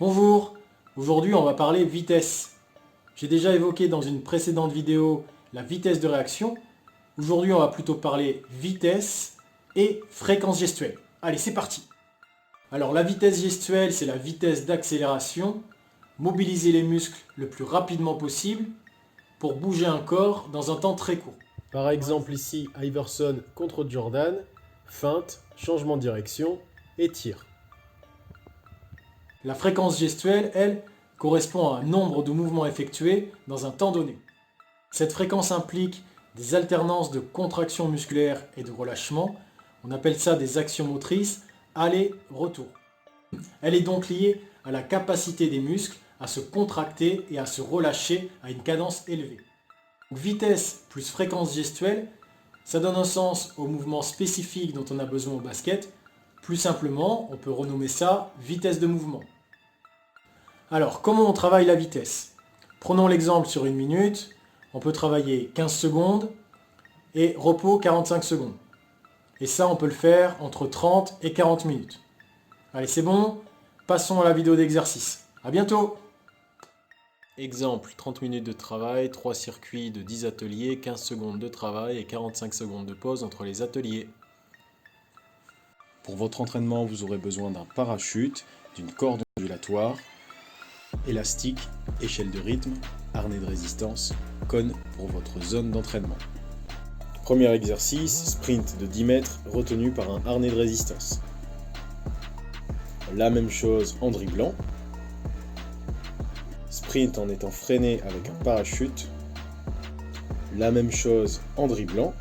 Bonjour, aujourd'hui on va parler vitesse. J'ai déjà évoqué dans une précédente vidéo la vitesse de réaction. Aujourd'hui on va plutôt parler vitesse et fréquence gestuelle. Allez, c'est parti. Alors la vitesse gestuelle, c'est la vitesse d'accélération. Mobiliser les muscles le plus rapidement possible pour bouger un corps dans un temps très court. Par exemple ici, Iverson contre Jordan, feinte, changement de direction et tir. La fréquence gestuelle, elle, correspond à un nombre de mouvements effectués dans un temps donné. Cette fréquence implique des alternances de contraction musculaire et de relâchement. On appelle ça des actions motrices aller-retour. Elle est donc liée à la capacité des muscles à se contracter et à se relâcher à une cadence élevée. Donc, vitesse plus fréquence gestuelle, ça donne un sens au mouvement spécifique dont on a besoin au basket. Plus simplement, on peut renommer ça vitesse de mouvement. Alors, comment on travaille la vitesse? Prenons l'exemple sur une minute. On peut travailler 15 secondes et repos 45 secondes. Et ça, on peut le faire entre 30 et 40 minutes. Allez, c'est bon. Passons à la vidéo d'exercice. À bientôt! Exemple, 30 minutes de travail, 3 circuits de 10 ateliers, 15 secondes de travail et 45 secondes de pause entre les ateliers. Pour votre entraînement, vous aurez besoin d'un parachute, d'une corde ondulatoire, élastique, échelle de rythme, harnais de résistance, cône pour votre zone d'entraînement. Premier exercice, sprint de 10 mètres retenu par un harnais de résistance. La même chose en dribblant. Sprint en étant freiné avec un parachute. La même chose en dribblant.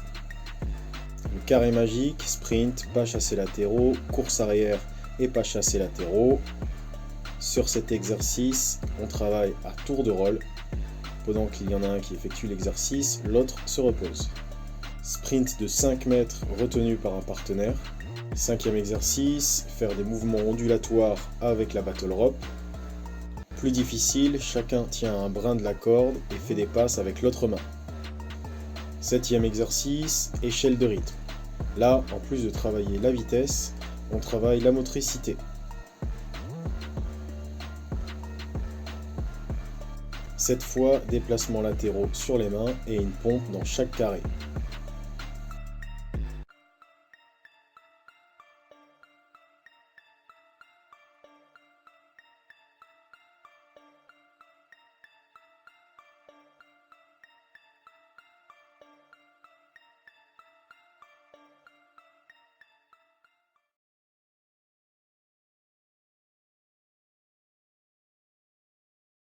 Le carré magique, sprint, pas chassé latéraux, course arrière et pas chassé latéraux. Sur cet exercice, on travaille à tour de rôle. Pendant qu'il y en a un qui effectue l'exercice, l'autre se repose. Sprint de 5 mètres retenu par un partenaire. Cinquième exercice, faire des mouvements ondulatoires avec la battle rope. Plus difficile, chacun tient un brin de la corde et fait des passes avec l'autre main. Septième exercice, échelle de rythme. Là, en plus de travailler la vitesse, on travaille la motricité. Cette fois, déplacements latéraux sur les mains et une pompe dans chaque carré.